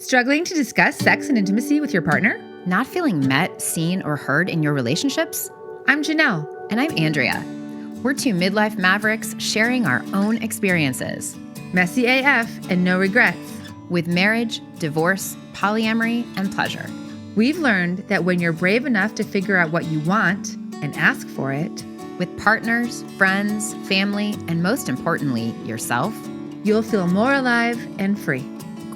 Struggling to discuss sex and intimacy with your partner? Not feeling met, seen, or heard in your relationships? I'm Janelle. And I'm Andrea. We're two midlife mavericks sharing our own experiences. Messy AF and no regrets. With marriage, divorce, polyamory, and pleasure. We've learned that when you're brave enough to figure out what you want and ask for it, with partners, friends, family, and most importantly, yourself, you'll feel more alive and free.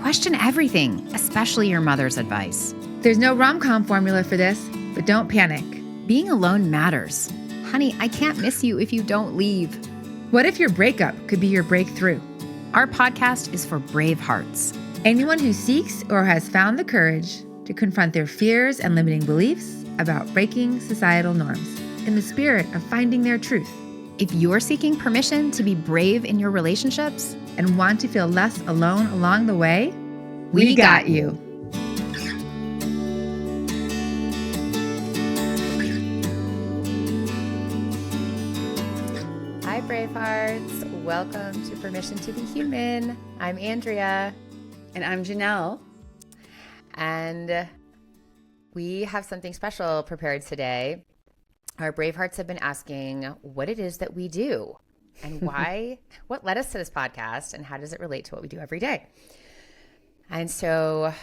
Question everything, especially your mother's advice. There's no rom-com formula for this, but don't panic. Being alone matters. Honey, I can't miss you if you don't leave. What if your breakup could be your breakthrough? Our podcast is for brave hearts. Anyone who seeks or has found the courage to confront their fears and limiting beliefs about breaking societal norms in the spirit of finding their truth. If you're seeking permission to be brave in your relationships and want to feel less alone along the way, we got you. Hi, Bravehearts. Welcome to Permission to Be Human. I'm Andrea. And I'm Janelle. And we have something special prepared today. Our Bravehearts have been asking what it is that we do and why, what led us to this podcast, and how does it relate to what we do every day. And so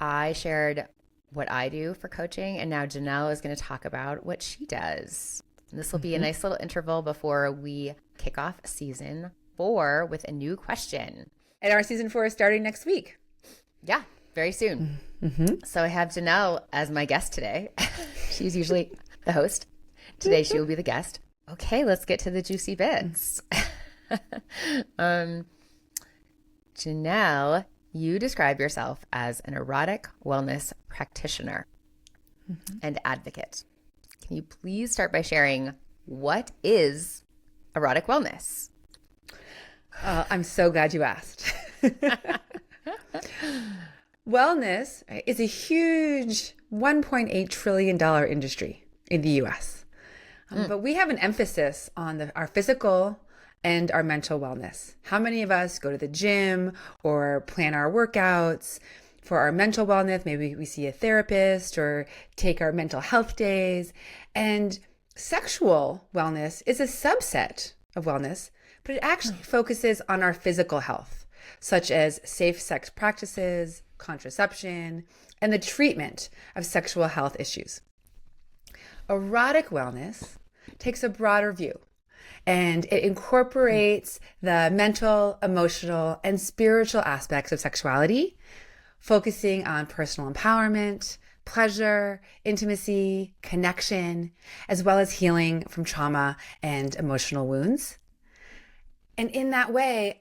I shared what I do for coaching, and now Janelle is going to talk about what she does. And this will be a nice little interval before we kick off season 4 with a new question. And our season 4 is starting next week. Yeah, very soon. So I have Janelle as my guest today. She's usually the host. Today she will be the guest. Okay, let's get to the juicy bits. Janelle, you describe yourself as an erotic wellness practitioner and advocate. Can you please start by sharing what is erotic wellness? I'm so glad you asked. Wellness is a huge $1.8 trillion industry in the U.S. But we have an emphasis on our physical and our mental wellness. How many of us go to the gym or plan our workouts? For our mental wellness, maybe we see a therapist or take our mental health days. And sexual wellness is a subset of wellness, but it actually focuses on our physical health, such as safe sex practices, contraception, and the treatment of sexual health issues. Erotic wellness takes a broader view, and it incorporates the mental, emotional, and spiritual aspects of sexuality, focusing on personal empowerment, pleasure, intimacy, connection, as well as healing from trauma and emotional wounds. And in that way,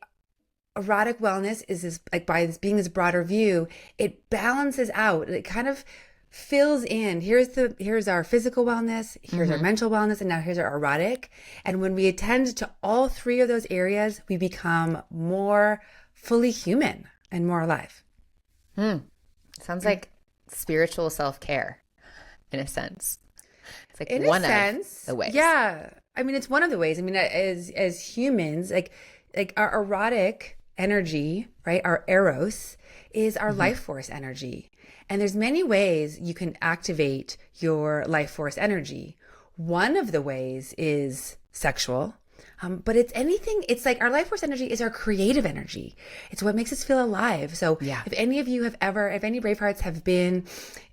erotic wellness is by being this broader view, it balances out. It kind of fills in. Here's our physical wellness, here's our mental wellness, and now here's our erotic. And when we attend to all 3 of those areas, we become more fully human and more alive. Sounds like spiritual self-care in a sense. It's like in one a sense, of the ways. Yeah. I mean, it's one of the ways. I mean, as humans, like our erotic energy, right? Our eros is our life force energy. And there's many ways you can activate your life force energy. One of the ways is sexual, but it's like our life force energy is our creative energy. It's what makes us feel alive. So if any of you if any Bravehearts have been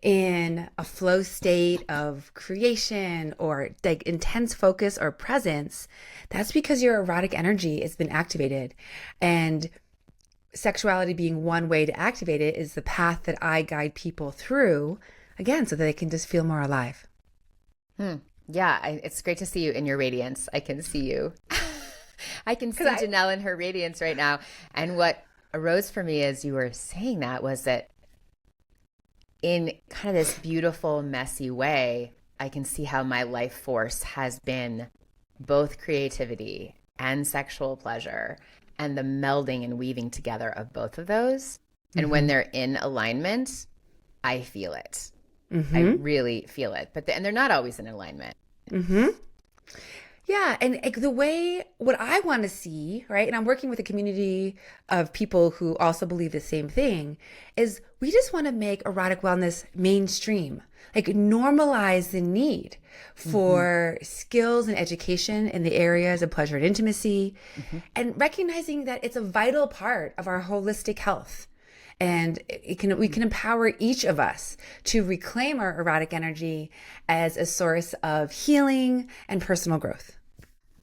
in a flow state of creation or like intense focus or presence, that's because your erotic energy has been activated. And sexuality being one way to activate it is the path that I guide people through, again, so that they can just feel more alive. Yeah, it's great to see you in your radiance. I can see you. I can see Janelle in her radiance right now. And what arose for me as you were saying that was that in kind of this beautiful, messy way, I can see how my life force has been both creativity and sexual pleasure, and the melding and weaving together of both of those. And when they're in alignment, I feel it. I really feel it. And they're not always in alignment. Yeah, and like the way what I want to see, right? And I'm working with a community of people who also believe the same thing, is we just want to make erotic wellness mainstream. Like normalize the need for skills and education in the areas of pleasure and intimacy, and recognizing that it's a vital part of our holistic health. And we can empower each of us to reclaim our erotic energy as a source of healing and personal growth.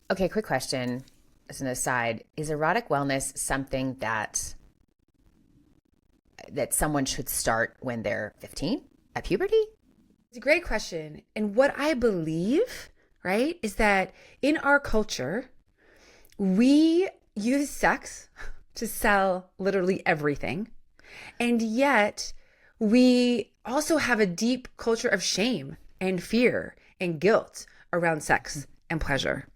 Okay, quick question as an aside. Is erotic wellness something that someone should start when they're 15 at puberty? It's a great question. And what I believe, right, is that in our culture, we use sex to sell literally everything. And yet we also have a deep culture of shame and fear and guilt around sex and pleasure.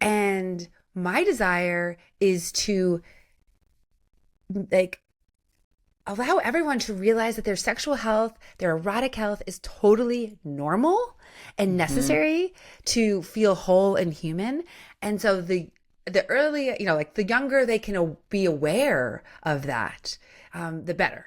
And my desire is to like allow everyone to realize that their sexual health, their erotic health is totally normal and necessary to feel whole and human. And so the early, like the younger they can be aware of that, the better,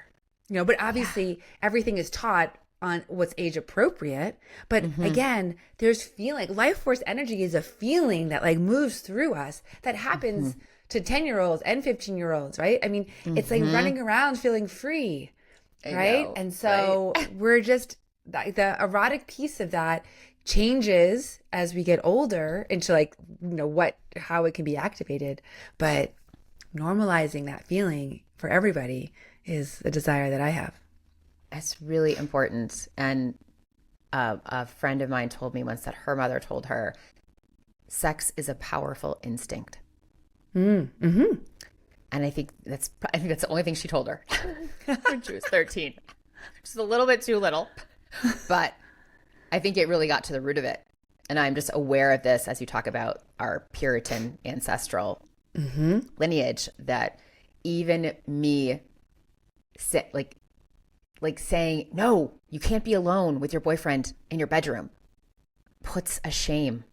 but obviously everything is taught on what's age appropriate. But again, there's feeling, life force energy is a feeling that like moves through us that happens to 10-year-olds and 15-year-olds, right? I mean, it's like running around feeling free, right? And so we're just, the erotic piece of that changes as we get older into like, how it can be activated. But normalizing that feeling for everybody is a desire that I have. That's really important. And a friend of mine told me once that her mother told her, sex is a powerful instinct. And I think that's the only thing she told her when she was 13. Just a little bit too little. But I think it really got to the root of it. And I'm just aware of this as you talk about our Puritan ancestral lineage, that even me like saying, no, you can't be alone with your boyfriend in your bedroom, puts a shame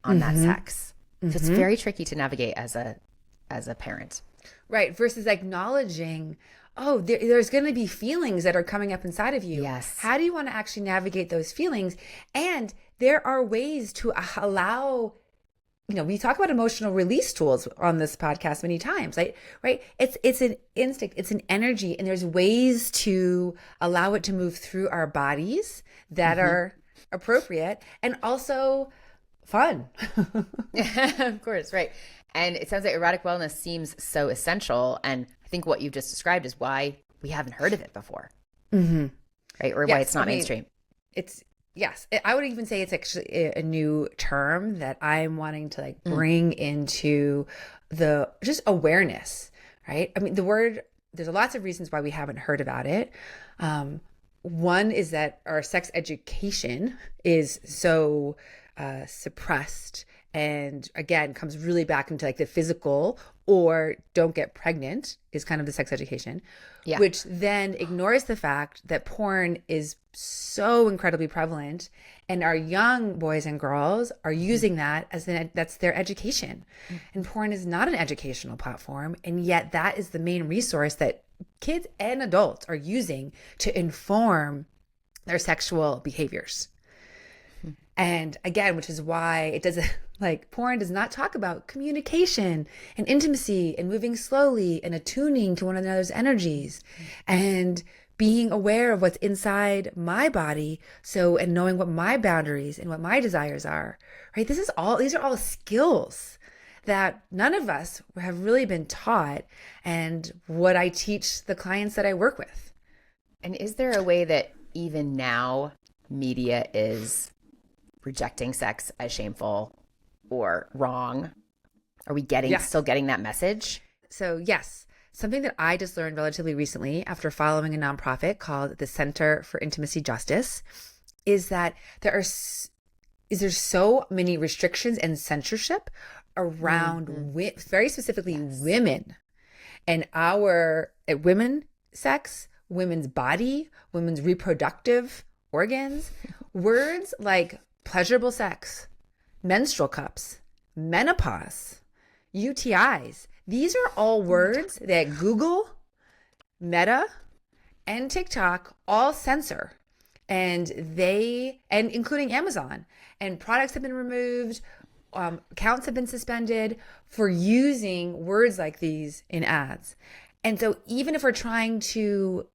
on that sex. So it's very tricky to navigate as a parent. Right. Versus acknowledging, there's going to be feelings that are coming up inside of you. Yes. How do you want to actually navigate those feelings? And there are ways to allow, we talk about emotional release tools on this podcast many times, right? It's an instinct, it's an energy, and there's ways to allow it to move through our bodies that are appropriate and also fun. Of course, right. And it sounds like erotic wellness seems so essential. And I think what you've just described is why we haven't heard of it before, right? Or why it's not mainstream. Yes, I would even say it's actually a new term that I'm wanting to like bring into the just awareness, right? I mean, there's lots of reasons why we haven't heard about it. One is that our sex education is so suppressed, and again comes really back into like the physical or don't get pregnant is kind of the sex education, which then ignores the fact that porn is so incredibly prevalent, and our young boys and girls are using that as that's their education. And porn is not an educational platform, and yet that is the main resource that kids and adults are using to inform their sexual behaviors. And again, which is why it doesn't, like, porn does not talk about communication and intimacy and moving slowly and attuning to one another's energies and being aware of what's inside my body. So, and knowing what my boundaries and what my desires are, right? These are all skills that none of us have really been taught, and what I teach the clients that I work with. And is there a way that even now media is rejecting sex as shameful or wrong? Are we still getting that message? So yes, something that I just learned relatively recently after following a nonprofit called the Center for Intimacy Justice is that there's so many restrictions and censorship around very specifically women and women's sex, women's body, women's reproductive organs. Words like pleasurable sex, menstrual cups, menopause, UTIs. These are all words that Google, Meta, and TikTok all censor. And including Amazon, and products have been removed, accounts have been suspended for using words like these in ads. And so even if we're trying to,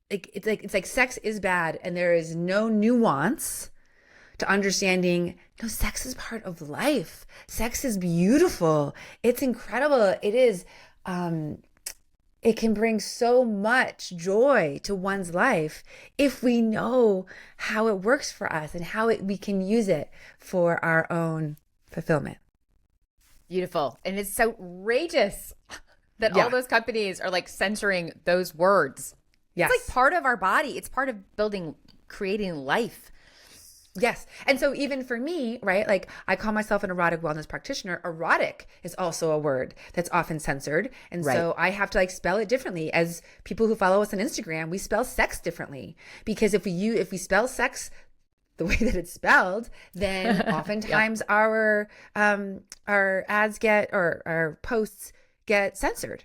it's like sex is bad and there is no nuance to understanding, no, sex is part of life. Sex is beautiful. It's incredible. It is, it can bring so much joy to one's life if we know how it works for us and how we can use it for our own fulfillment. Beautiful. And it's so outrageous that all those companies are like censoring those words. Yes. It's like part of our body. It's part of creating life. Yes. And so even for me, right, like I call myself an erotic wellness practitioner. Erotic is also a word that's often censored. And so I have to like spell it differently. As people who follow us on Instagram, we spell sex differently, because if we spell sex the way that it's spelled, then oftentimes our ads get, or our posts get censored.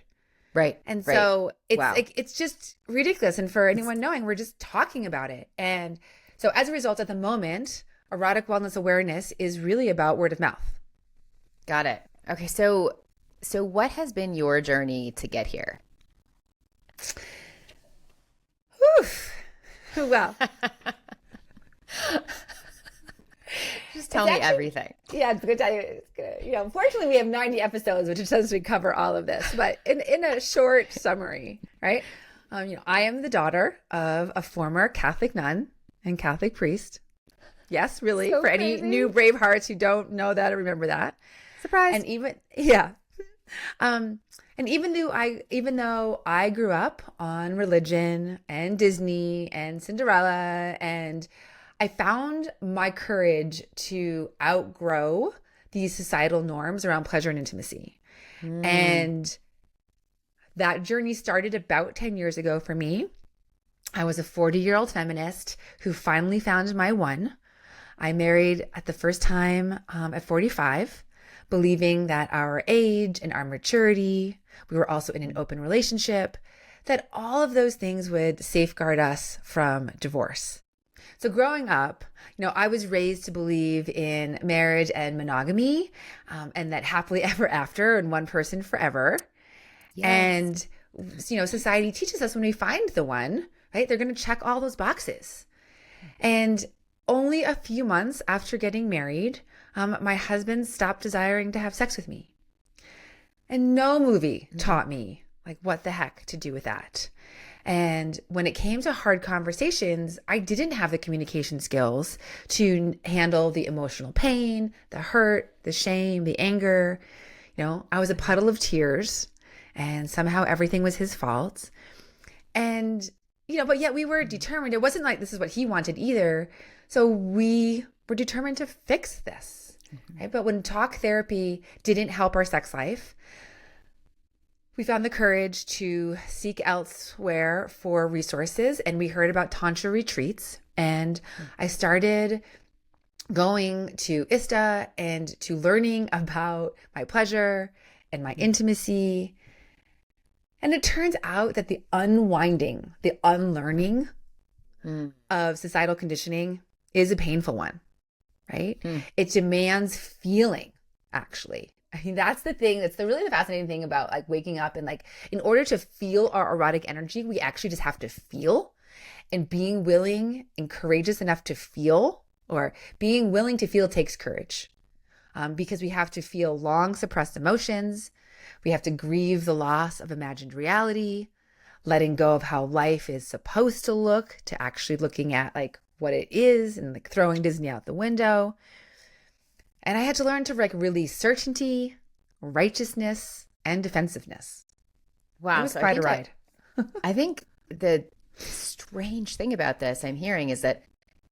Right. And so it's like, it's just ridiculous. And for anyone knowing, we're just talking about it. And so as a result, at the moment, erotic wellness awareness is really about word of mouth. Got it. Okay. So what has been your journey to get here? Well, just tell me everything. Yeah, it's going to tell you. It's gonna, unfortunately, we have 90 episodes, which essentially cover all of this. But in a short summary, right? I am the daughter of a former Catholic nun and Catholic priest. Yes, really. So for crazy. Any new Bravehearts who don't know that or remember that. Surprise. And even and even though I grew up on religion and Disney and Cinderella, and I found my courage to outgrow these societal norms around pleasure and intimacy. And that journey started about 10 years ago for me. I was a 40-year-old feminist who finally found my one. I married at the first time at 45, believing that our age and our maturity, we were also in an open relationship, that all of those things would safeguard us from divorce. So growing up, I was raised to believe in marriage and monogamy, and that happily ever after and one person forever. Yes. And, society teaches us when we find the one, right, they're going to check all those boxes. And only a few months after getting married, my husband stopped desiring to have sex with me. And no movie taught me like what the heck to do with that. And when it came to hard conversations, I didn't have the communication skills to handle the emotional pain, the hurt, the shame, the anger. I was a puddle of tears, and somehow everything was his fault. And, but yet we were determined. It wasn't like this is what he wanted either. So we were determined to fix this, right? But when talk therapy didn't help our sex life, we found the courage to seek elsewhere for resources, and we heard about Tantra retreats. And I started going to ISTA and to learning about my pleasure and my intimacy. And it turns out that the unwinding, the unlearning of societal conditioning is a painful one, right? It demands feeling, actually. I mean, that's the thing. That's really the fascinating thing about like waking up, and like, in order to feel our erotic energy, we actually just have to feel, and being willing and courageous enough to feel, or being willing to feel, takes courage, because we have to feel long suppressed emotions. We have to grieve the loss of imagined reality, letting go of how life is supposed to look, to actually looking at like what it is, and like throwing Disney out the window. And I had to learn to like release certainty, righteousness, and defensiveness. Wow. It was quite a ride. I think the strange thing about this I'm hearing is that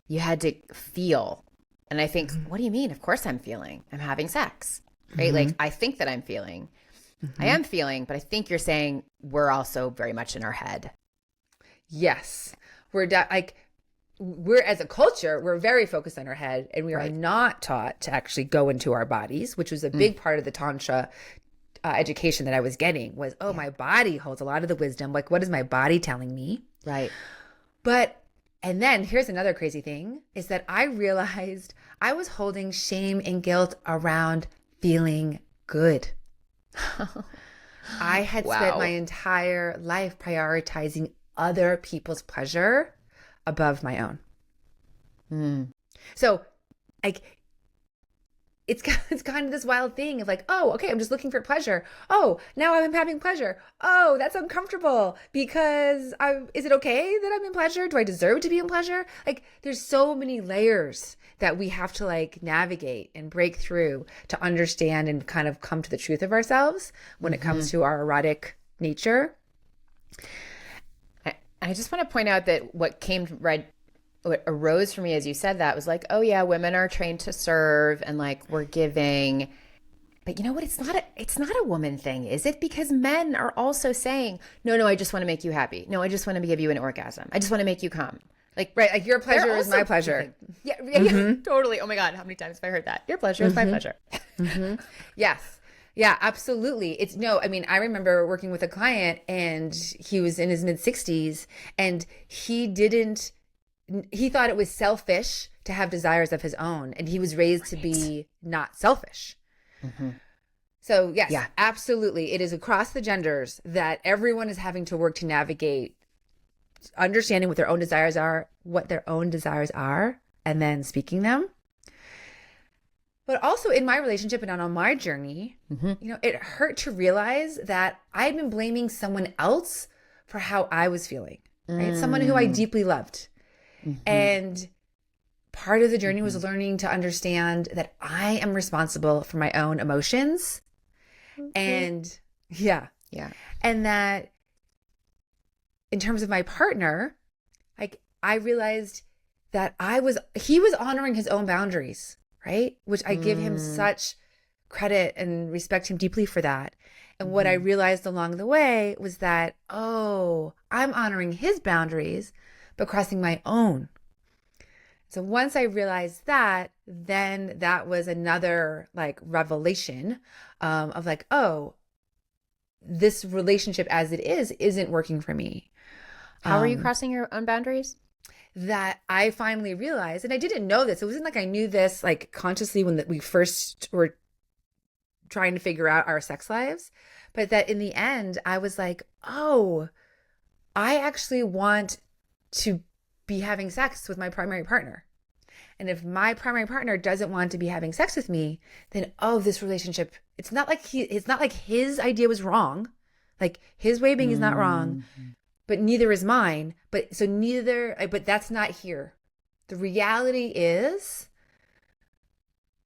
you had to feel. And I think, what do you mean? Of course I'm feeling. I'm having sex, right? Like, I think that I'm feeling. I am feeling, but I think you're saying we're also very much in our head. Yes. We're we're, as a culture, we're very focused on our head, and we are Right. not taught to actually go into our bodies, which was a big part of the Tantra education that I was getting was, oh, my body holds a lot of the wisdom. Like, what is my body telling me? Right. But, and then here's another crazy thing is that I realized I was holding shame and guilt around feeling good. I had spent my entire life prioritizing other people's pleasure above my own. So, like, it's kind of this wild thing of like, oh, okay, I'm just looking for pleasure. Oh, now I'm having pleasure. Oh, that's uncomfortable because is it okay that I'm in pleasure? Do I deserve to be in pleasure? Like, there's so many layers that we have to like navigate and break through to understand and kind of come to the truth of ourselves when it comes to our erotic nature. I just want to point out that what arose for me as you said that was like, oh yeah, women are trained to serve and like we're giving. But you know what? It's not a woman thing, is it? Because men are also saying, no, I just want to make you happy. No, I just want to give you an orgasm. I just want to make you come. Like, right, like your pleasure is my pleasure. Yeah, totally. Oh my God, how many times have I heard that? Your pleasure is my pleasure. Yes. Yeah, absolutely. I mean, I remember working with a client and he was in his mid 60s and he thought it was selfish to have desires of his own. And he was raised to be not selfish. So yes, absolutely. It is across the genders that everyone is having to work to navigate understanding what their own desires are, and then speaking them. But also in my relationship and on my journey, it hurt to realize that I'd been blaming someone else for how I was feeling, right? Someone who I deeply loved. And part of the journey was learning to understand that I am responsible for my own emotions. And and that in terms of my partner, like I realized that he was honoring his own boundaries, right? Which I give him such credit and respect him deeply for that. And what I realized along the way was that, oh, I'm honoring his boundaries, but crossing my own. So once I realized that, then that was another like revelation of like, oh, this relationship as it isn't working for me. How are you crossing your own boundaries? That I finally realized, and I didn't know this. It wasn't like I knew this like consciously when we first were trying to figure out our sex lives, but that in the end, I was like, oh, I actually want to be having sex with my primary partner. And if my primary partner doesn't want to be having sex with me, then, oh, this relationship, it's not like his idea was wrong. Like his way being is not wrong, but neither is mine. But that's not here. The reality is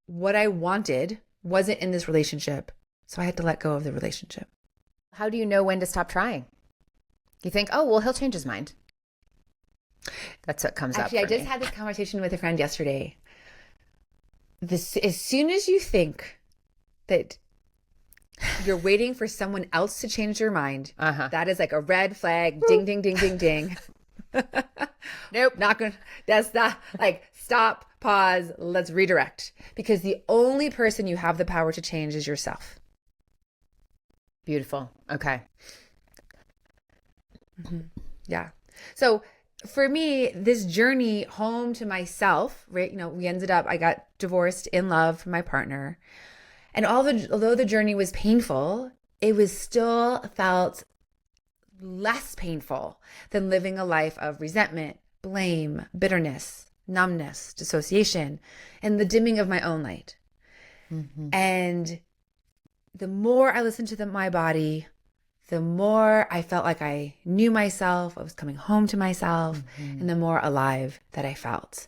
what I wanted wasn't in this relationship. So I had to let go of the relationship. How do you know when to stop trying? You think, oh, well, he'll change his mind. That's what comes up. Actually, I just had this conversation with a friend yesterday. As soon as you think that you're waiting for someone else to change your mind, that is like a red flag. Ding, ding, ding, ding, ding. Nope, not gonna. That's not like stop, pause, let's redirect. Because the only person you have the power to change is yourself. Beautiful. Okay. Yeah. So for me, this journey home to myself, right? I got divorced in love from my partner. And although the journey was painful, it was still felt less painful than living a life of resentment, blame, bitterness, numbness, dissociation, and the dimming of my own light. And the more I listened to my body, the more I felt like I knew myself, I was coming home to myself, and the more alive that I felt.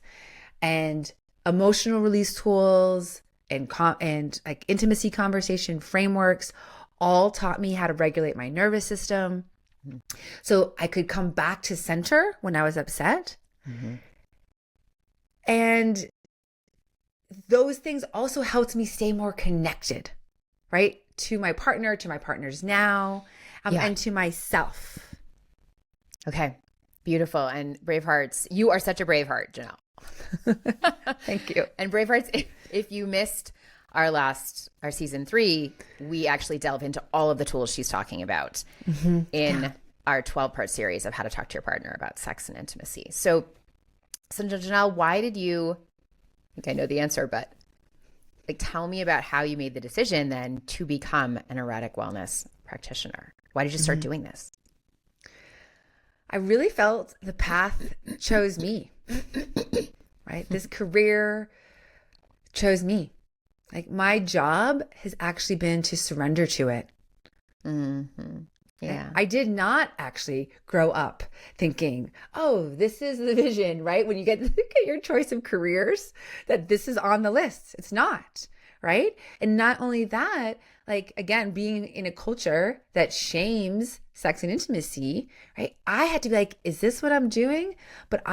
And emotional release tools and like intimacy conversation frameworks all taught me how to regulate my nervous system. So I could come back to center when I was upset. And those things also helped me stay more connected, right? To my partner, to my partners now, and to myself. Okay. Beautiful. And Bravehearts, you are such a Braveheart, Janelle. Thank you. And Bravehearts, if you missed our season 3, we actually delve into all of the tools she's talking about in our 12-part series of how to talk to your partner about sex and intimacy. So Janelle, why did you, I think I know the answer, but like, tell me about how you made the decision then to become an erotic wellness practitioner. Why did you start doing this? I really felt the path chose me, right? This career chose me. Like, my job has actually been to surrender to it. Yeah. I did not actually grow up thinking, oh, this is the vision, right? When you get your choice of careers, that this is on the list. It's not, right? And not only that, like, again, being in a culture that shames sex and intimacy, right? I had to be like, is this what I'm doing? But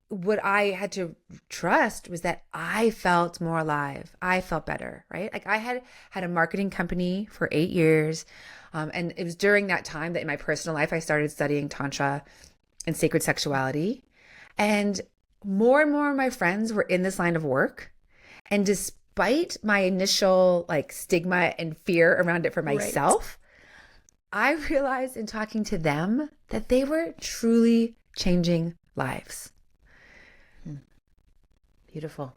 what I had to trust was that I felt more alive. I felt better, right? Like, I had a marketing company for 8 years. And it was during that time that in my personal life, I started studying Tantra and sacred sexuality. And more and more of my friends were in this line of work. And despite my initial like stigma and fear around it for myself, I realized in talking to them that they were truly changing lives. Beautiful.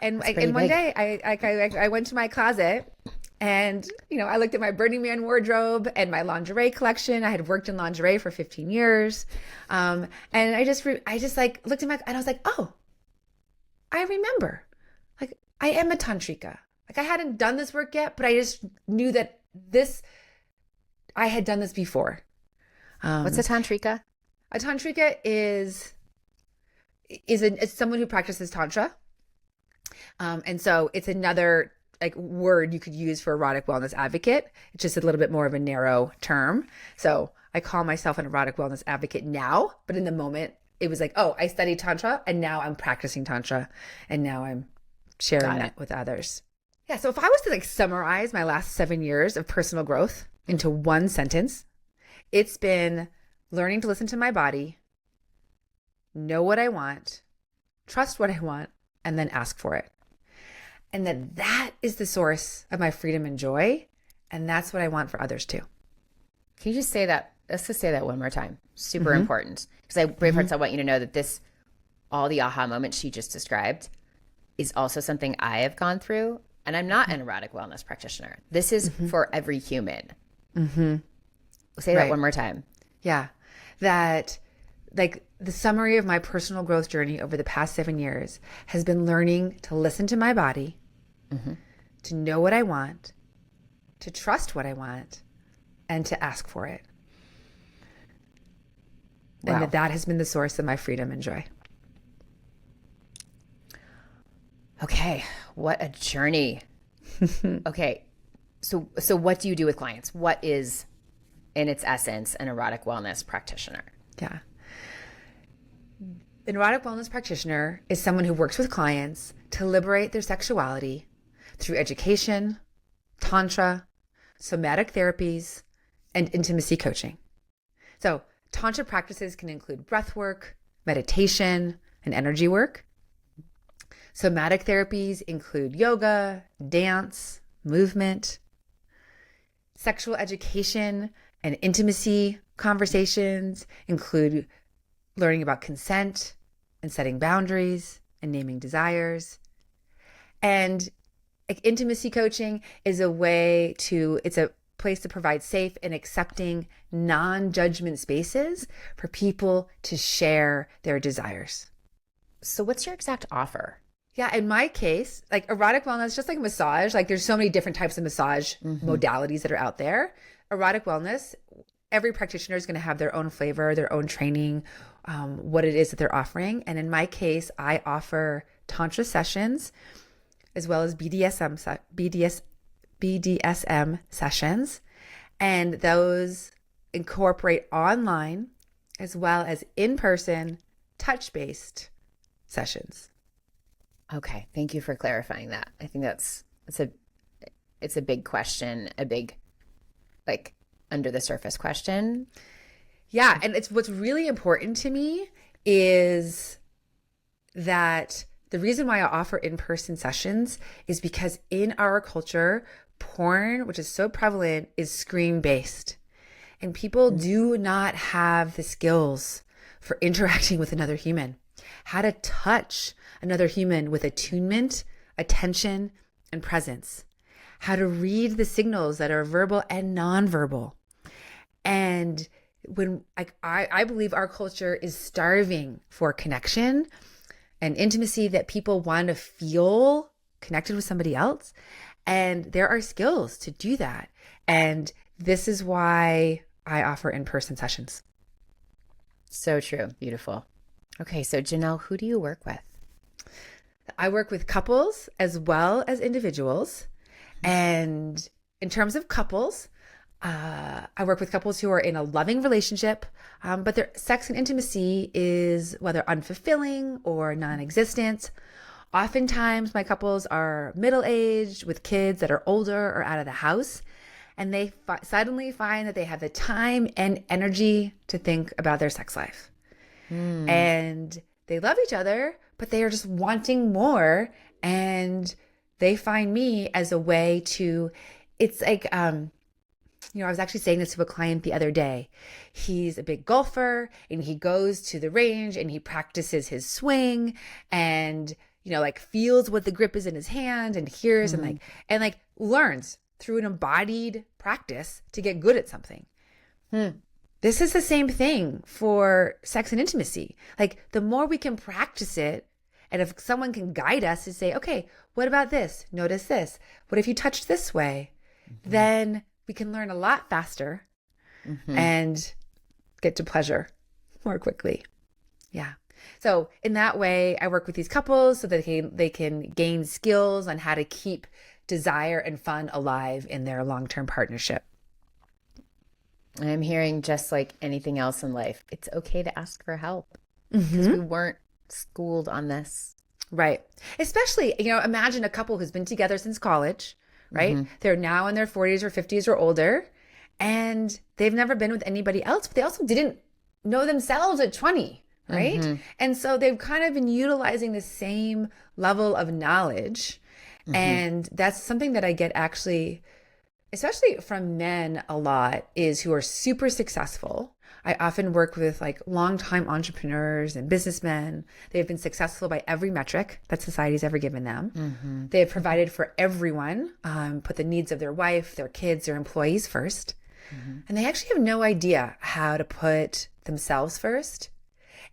And one day I went to my closet and, I looked at my Burning Man wardrobe and my lingerie collection. I had worked in lingerie for 15 years. And I just like looked at and I was like, oh, I remember, like, I am a tantrika. Like, I hadn't done this work yet, but I just knew that I had done this before. What's a tantrika? A tantrika is someone who practices tantra. And so it's another like word you could use for erotic wellness advocate. It's just a little bit more of a narrow term. So I call myself an erotic wellness advocate now, but in the moment it was like, oh, I studied tantra and now I'm practicing tantra and now I'm sharing that with others. Yeah. So if I was to like summarize my last 7 years of personal growth into one sentence, it's been learning to listen to my body, know what I want, trust what I want, and then ask for it. And that is the source of my freedom and joy. And that's what I want for others too. Can you just say that? Let's just say that one more time. Super important. Because Bravehearts, I want you to know that all the aha moments she just described is also something I have gone through. And I'm not an erotic wellness practitioner. This is for every human. Say that one more time. Yeah. That, like, the summary of my personal growth journey over the past 7 years has been learning to listen to my body, to know what I want, to trust what I want, and to ask for it. Wow. And that has been the source of my freedom and joy. Okay. What a journey. Okay. So what do you do with clients? What is, in its essence, an erotic wellness practitioner? Yeah. An erotic wellness practitioner is someone who works with clients to liberate their sexuality through education, tantra, somatic therapies, and intimacy coaching. So tantra practices can include breath work, meditation, and energy work. Somatic therapies include yoga, dance, movement. Sexual education and intimacy conversations include learning about consent and setting boundaries and naming desires. And like, intimacy coaching is it's a place to provide safe and accepting non-judgment spaces for people to share their desires. So what's your exact offer? Yeah, in my case, like, erotic wellness, just like massage, like, there's so many different types of massage modalities that are out there. Erotic wellness, every practitioner is going to have their own flavor, their own training, what it is that they're offering. And in my case, I offer tantra sessions as well as BDSM sessions. And those incorporate online as well as in-person touch-based sessions. Okay. Thank you for clarifying that. I think it's a big question, a big, like, under the surface question. Yeah. And it's what's really important to me is that the reason why I offer in-person sessions is because in our culture, porn, which is so prevalent, is screen-based. And people do not have the skills for interacting with another human, how to touch another human with attunement, attention, and presence, how to read the signals that are verbal and nonverbal. And when I believe our culture is starving for connection and intimacy, that people want to feel connected with somebody else. And there are skills to do that. And this is why I offer in-person sessions. So true. Beautiful. Okay. So Janelle, who do you work with? I work with couples as well as individuals. And in terms of couples, I work with couples who are in a loving relationship, but their sex and intimacy is whether unfulfilling or non-existent. Oftentimes, my couples are middle-aged with kids that are older or out of the house, and they suddenly find that they have the time and energy to think about their sex life. And they love each other, but they are just wanting more. And they find me as a way to, it's like, I was actually saying this to a client the other day. He's a big golfer and he goes to the range and he practices his swing and, feels what the grip is in his hand and hears and learns through an embodied practice to get good at something. This is the same thing for sex and intimacy. Like the more we can practice it, and if someone can guide us to say, okay, what about this? Notice this. What if you touched this way? Then we can learn a lot faster and get to pleasure more quickly. Yeah. So in that way, I work with these couples so that they can gain skills on how to keep desire and fun alive in their long-term partnership. I'm hearing, just like anything else in life, it's okay to ask for help because we weren't schooled on this. Right. Especially, imagine a couple who's been together since college, right? They're now in their 40s or 50s or older, and they've never been with anybody else, but they also didn't know themselves at 20, right? And so they've kind of been utilizing the same level of knowledge. And that's something that I get actually, especially from men a lot, is who are super successful. I often work with longtime entrepreneurs and businessmen. They've been successful by every metric that society's ever given them. They have provided for everyone, put the needs of their wife, their kids, their employees first. And they actually have no idea how to put themselves first.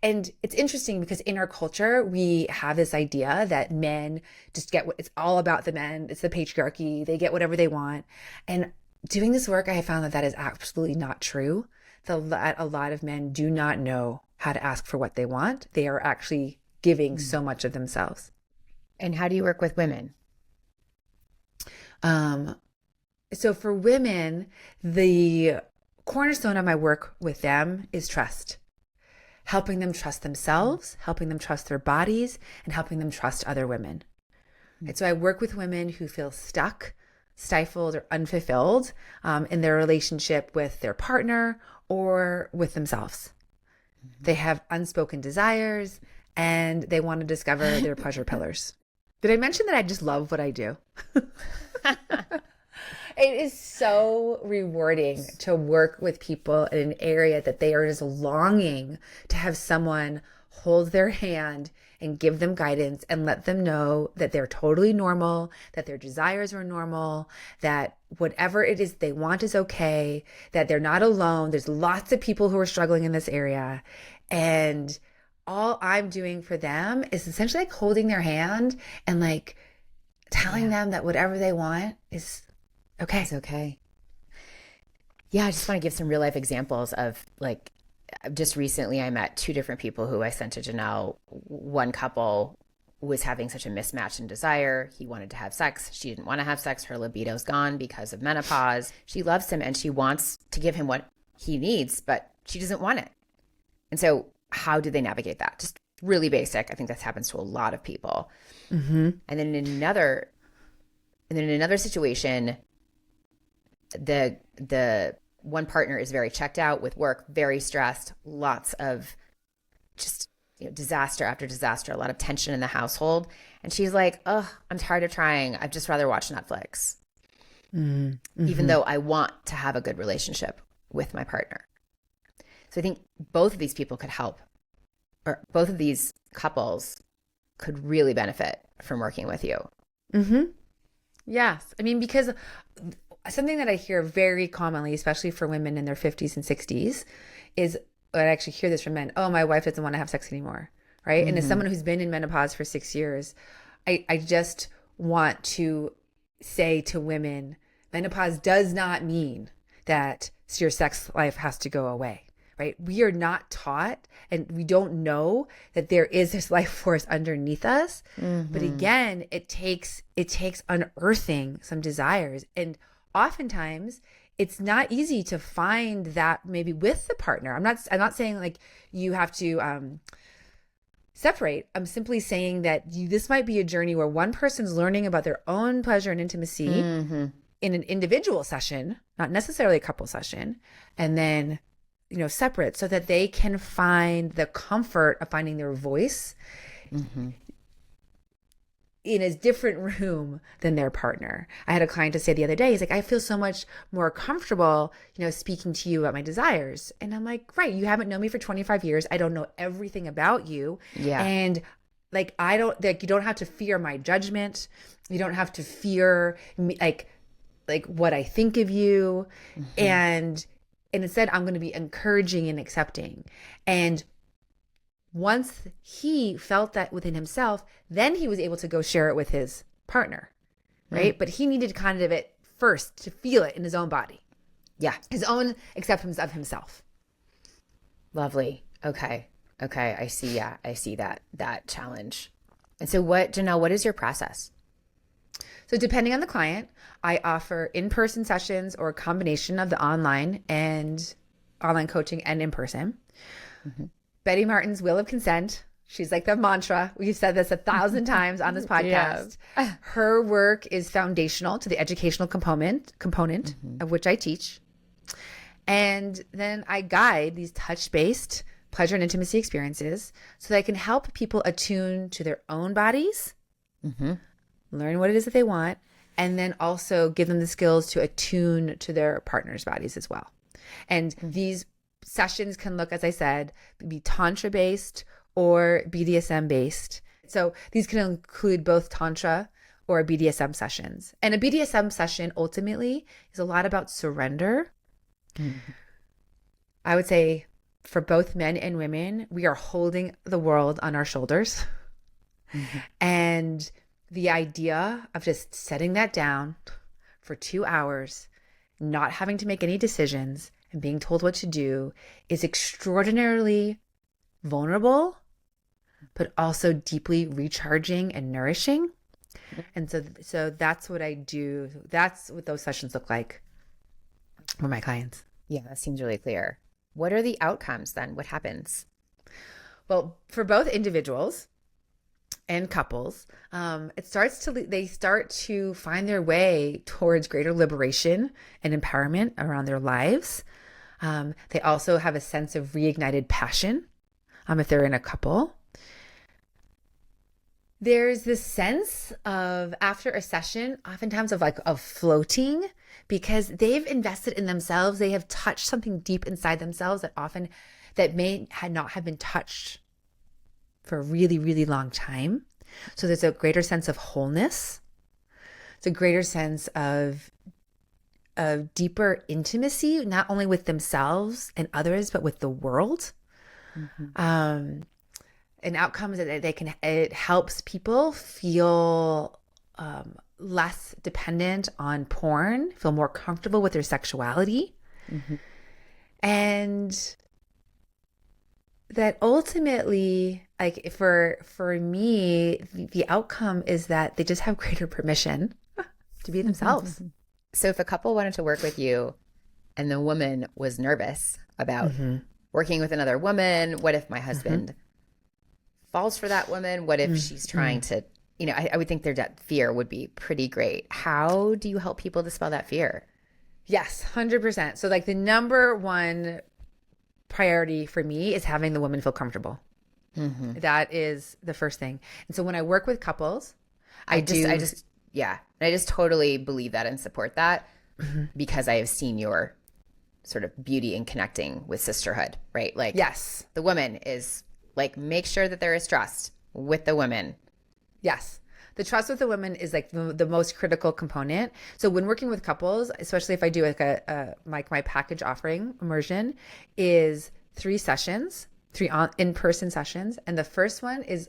And it's interesting because in our culture, we have this idea that men just it's all about the men. It's the patriarchy. They get whatever they want. And doing this work, I have found that is absolutely not true. That a lot of men do not know how to ask for what they want. They are actually giving so much of themselves. And how do you work with women? So for women, the cornerstone of my work with them is trust. Helping them trust themselves, helping them trust their bodies, and helping them trust other women. And so I work with women who feel stuck, stifled, or unfulfilled in their relationship with their partner or with themselves. They have unspoken desires and they want to discover their pleasure pillars. Did I mention that I just love what I do? It is so rewarding to work with people in an area that they are just longing to have someone hold their hand and give them guidance and let them know that they're totally normal, that their desires are normal, that whatever it is they want is okay, that they're not alone. There's lots of people who are struggling in this area. And all I'm doing for them is essentially holding their hand and telling them that whatever they want is okay. It's okay. Yeah, I just want to give some real life examples of just recently I met two different people who I sent to Janelle. One couple was having such a mismatch in desire. He wanted to have sex. She didn't want to have sex. Her libido's gone because of menopause. She loves him and she wants to give him what he needs, but she doesn't want it. And so how do they navigate that? Just really basic. I think this happens to a lot of people. And then in another situation, the one partner is very checked out with work, very stressed, lots of just disaster after disaster, a lot of tension in the household. And she's like, oh, I'm tired of trying. I'd just rather watch Netflix. Mm-hmm. Even though I want to have a good relationship with my partner. So I think both of these people could help, or both of these couples could really benefit from working with you. Mm-hmm. Yes. I mean, because something that I hear very commonly, especially for women in their 50s and 60s, is, I actually hear this from men, oh, my wife doesn't want to have sex anymore, right? Mm-hmm. And as someone who's been in menopause for 6 years, I just want to say to women, menopause does not mean that your sex life has to go away, right? We are not taught, and we don't know that there is this life force underneath us. Mm-hmm. But again, it takes unearthing some desires. And oftentimes it's not easy to find that maybe with the partner. I'm not saying like you have to separate. I'm simply saying that this might be a journey where one person's learning about their own pleasure and intimacy mm-hmm. in an individual session, not necessarily a couple session, and then, separate, so that they can find the comfort of finding their voice mm-hmm. in a different room than their partner. I had a client to say the other day, he's like, I feel so much more comfortable, speaking to you about my desires. And I'm like, right, you haven't known me for 25 years. I don't know everything about you. Yeah. And like, you don't have to fear my judgment. You don't have to fear me, like what I think of you. Mm-hmm. And instead, I'm going to be encouraging and accepting. And once he felt that within himself, then he was able to go share it with his partner, right? But he needed kind of it first to feel it in his own body. Yeah. His own acceptance of himself. Lovely. Okay. I see. Yeah. I see that challenge. And so Janelle, what is your process? So depending on the client, I offer in-person sessions or a combination of the online coaching and in-person. Mm-hmm. Betty Martin's Wheel of Consent. She's like the mantra. We've said this 1,000 times on this podcast. Yeah. Her work is foundational to the educational component mm-hmm. of which I teach. And then I guide these touch-based pleasure and intimacy experiences so that I can help people attune to their own bodies, mm-hmm. learn what it is that they want, and then also give them the skills to attune to their partner's bodies as well. And mm-hmm. these sessions can look, as I said, be Tantra based or BDSM based. So these can include both Tantra or BDSM sessions. And a BDSM session ultimately is a lot about surrender. Mm-hmm. I would say for both men and women, we are holding the world on our shoulders. Mm-hmm. And the idea of just setting that down for 2 hours, not having to make any decisions, and being told what to do is extraordinarily vulnerable, but also deeply recharging and nourishing. And so that's what I do. That's what those sessions look like for my clients. Yeah, that seems really clear. What are the outcomes then? What happens? Well, for both individuals and couples, they start to find their way towards greater liberation and empowerment around their lives. They also have a sense of reignited passion if they're in a couple. There's this sense of, after a session, oftentimes of floating, because they've invested in themselves. They have touched something deep inside themselves that may not have been touched for a really, really long time. So there's a greater sense of wholeness. It's a greater sense of deeper intimacy, not only with themselves and others, but with the world. Mm-hmm. And outcomes that it helps people feel less dependent on porn, feel more comfortable with their sexuality. Mm-hmm. And that ultimately, like for me, the outcome is that they just have greater permission to be themselves. Mm-hmm. So if a couple wanted to work with you and the woman was nervous about mm-hmm. working with another woman, what if my husband mm-hmm. falls for that woman? What if mm-hmm. she's trying to, I would think that fear would be pretty great. How do you help people dispel that fear? Yes, 100%. So like the number one priority for me is having the woman feel comfortable. That is the first thing. And so when I work with couples, I just totally believe that and support that because I have seen your sort of beauty in connecting with sisterhood, right? Like, yes, the woman is like, make sure that there is trust with the women. Yes. The trust with the women is like the most critical component. So when working with couples, especially if I do like my package offering immersion is 3 sessions, 3 in-person sessions. And the first one is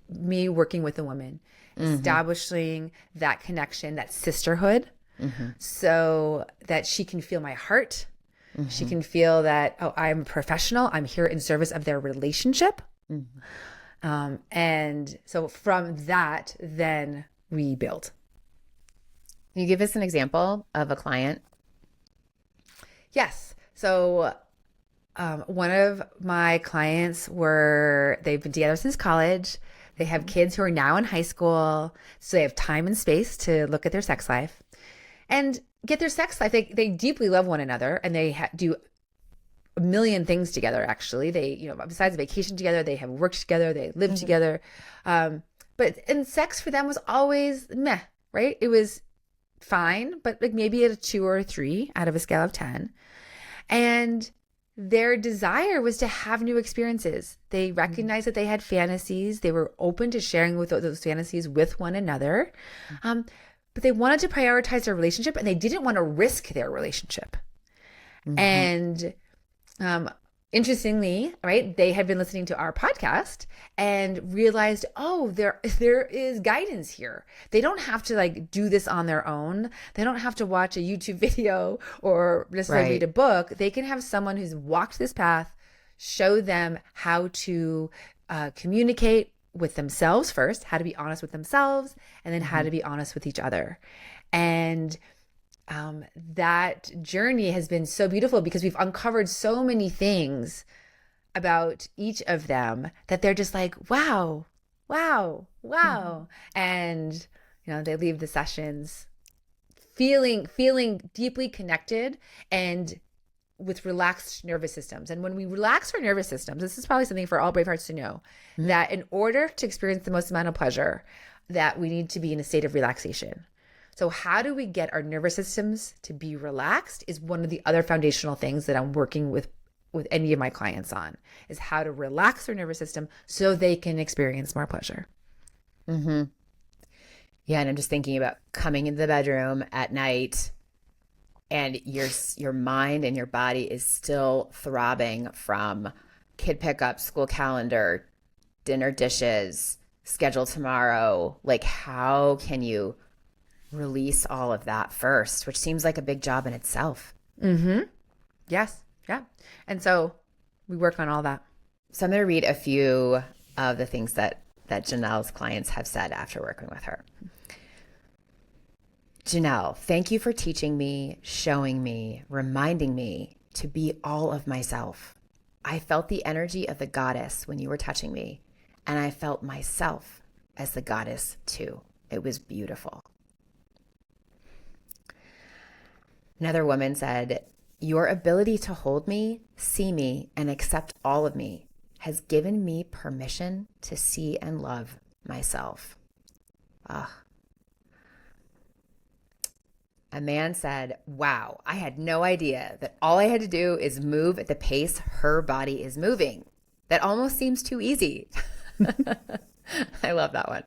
me working with a woman, establishing that connection, that sisterhood, so that she can feel my heart. She can feel that, oh, I'm a professional. I'm here in service of their relationship. And so from that, then we build. Can you give us an example of a client? Yes. So one of my clients they've been together since college. They have kids who are now in high school. So they have time and space to look at their sex life and get their sex life. They deeply love one another, and they do a million things together. Actually, they, besides vacation together, they have worked together, they live together. And sex for them was always meh, right? It was fine, but like maybe at a 2 or a 3 out of a scale of 10. And their desire was to have new experiences. They recognized that they had fantasies. They were open to sharing with those fantasies with one another. But they wanted to prioritize their relationship, and they didn't want to risk their relationship. And interestingly, right, they had been listening to our podcast and realized, oh, there is guidance here. They don't have to like do this on their own. They don't have to watch a YouTube video or necessarily read a book. They can have someone who's walked this path, show them how to communicate with themselves first, how to be honest with themselves, and then how to be honest with each other. And that journey has been so beautiful because we've uncovered so many things about each of them that they're just like, wow. And, they leave the sessions feeling deeply connected and with relaxed nervous systems. And when we relax our nervous systems, this is probably something for all Bravehearts to know, that in order to experience the most amount of pleasure, that we need to be in a state of relaxation. So how do we get our nervous systems to be relaxed is one of the other foundational things that I'm working with any of my clients on, is how to relax their nervous system so they can experience more pleasure. Yeah, and I'm just thinking about coming into the bedroom at night and your mind and your body is still throbbing from kid pickup, school calendar, dinner dishes, schedule tomorrow. Like, how can you release all of that first, which seems like a big job in itself? Yes. Yeah. And so we work on all that. So I'm going to read a few of the things that Janelle's clients have said after working with her. Janelle, thank you for teaching me, showing me, reminding me to be all of myself. I felt the energy of the goddess when you were touching me, and I felt myself as the goddess too. It was beautiful. Another woman said, your ability to hold me, see me, and accept all of me has given me permission to see and love myself. A man said, wow, I had no idea that all I had to do is move at the pace her body is moving. That almost seems too easy. I love that one.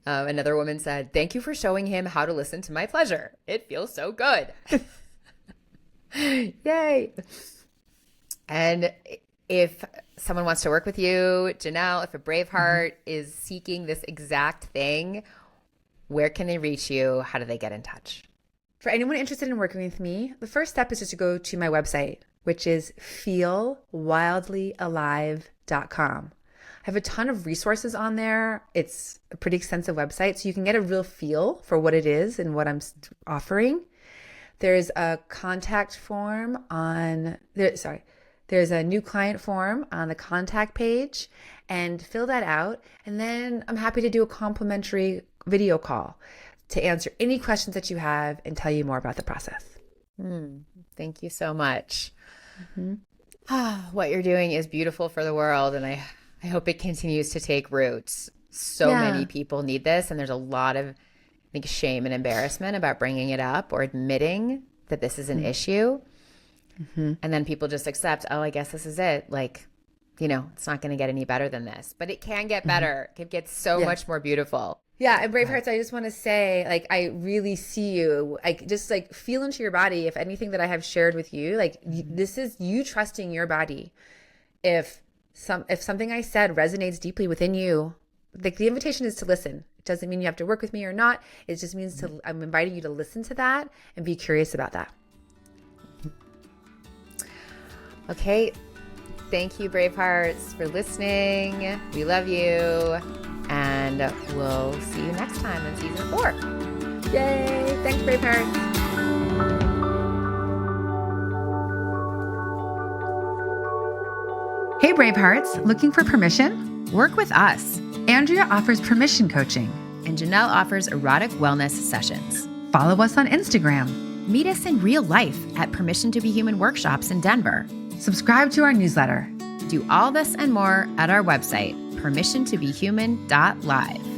Another woman said, thank you for showing him how to listen to my pleasure. It feels so good. Yay. And if someone wants to work with you, Janelle, if a Braveheart is seeking this exact thing, where can they reach you? How do they get in touch? For anyone interested in working with me, the first step is just to go to my website, which is feelwildlyalive.com. I have a ton of resources on there. It's a pretty extensive website, so you can get a real feel for what it is and what I'm offering. There's a contact form there's a new client form on the contact page, and fill that out. And then I'm happy to do a complimentary video call. to answer any questions that you have and tell you more about the process. Thank you so much. What you're doing is beautiful for the world, and I hope it continues to take root. So many people need this, and there's a lot of, I think, shame and embarrassment about bringing it up or admitting that this is an issue. And then people just accept, oh, I guess this is it. Like, you know, it's not going to get any better than this, but it can get better. It can get so much more beautiful. Yeah. And Bravehearts, I just want to say, like, I really see you, like, just like feel into your body. If anything that I have shared with you, like this is you trusting your body. If something I said resonates deeply within you, like the invitation is to listen. It doesn't mean you have to work with me or not. It just means I'm inviting you to listen to that and be curious about that. Okay. Thank you, Bravehearts, for listening. We love you. And we'll see you next time in season 4. Yay. Thanks, Bravehearts. Hey, Bravehearts. Looking for permission? Work with us. Andrea offers permission coaching. And Janelle offers erotic wellness sessions. Follow us on Instagram. Meet us in real life at Permission to Be Human workshops in Denver. Subscribe to our newsletter. Do all this and more at our website, permissiontobehuman.live.